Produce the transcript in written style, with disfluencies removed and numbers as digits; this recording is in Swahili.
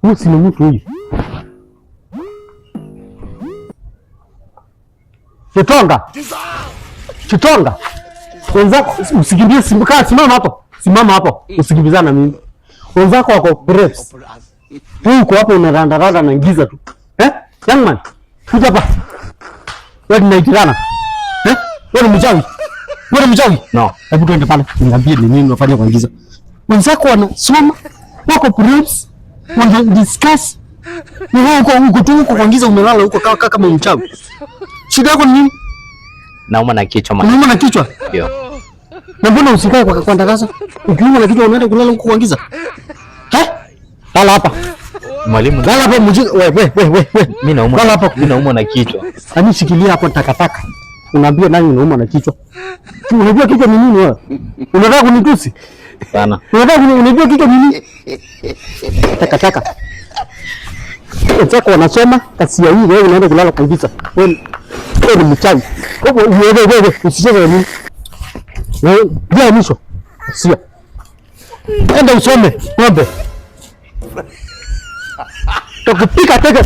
Huyu si mtu huyu. Chitonga. Chitonga. Wenzako usikimbie, simama hapo. Simama hapo. Usikimbizana mimi. Wenzako wako preps. Wewe uko hapo unarandaranda na ingiza tu. Young man. Kuja hapa. Wewe ni naitirana. Wewe ni mchawi. Wewe ni mchawi. No. Hebu twende pale. Niambie ni nini unafanya kwa ingiza. Wenzako wanasoma. Wako preps. Wana discuss. Wewe uko tu uko kuingiza umelala huko kama mchawi. Shida yako ni nini? Nauma na kichwa mama. Unauma na kichwa? Ndio. Na mbona usikae kwa ndakaza? Ukiuma na kichwa unaenda kulala huko kuingiza? Lala hapa. Mwalimu, lala hapa mjinga. Wewe. Mimi nauma. Lala hapa. Mimi nauma na kichwa. Ani shikilia hapo takataka. Unaambia nani unauma na kichwa? Unajua kichwa ni nini wewe? Unataka kunitusi? Sana. Unajua kichwa ni nini? Takataka. Wenzako wanasoma kasi ya hii, wewe unaenda kulala kabisa. Wewe ni mchawi. Wewe usicheze na mimi. Wewe ndio mwisho. Sio. Enda usome ng'ombe. Tukipika teke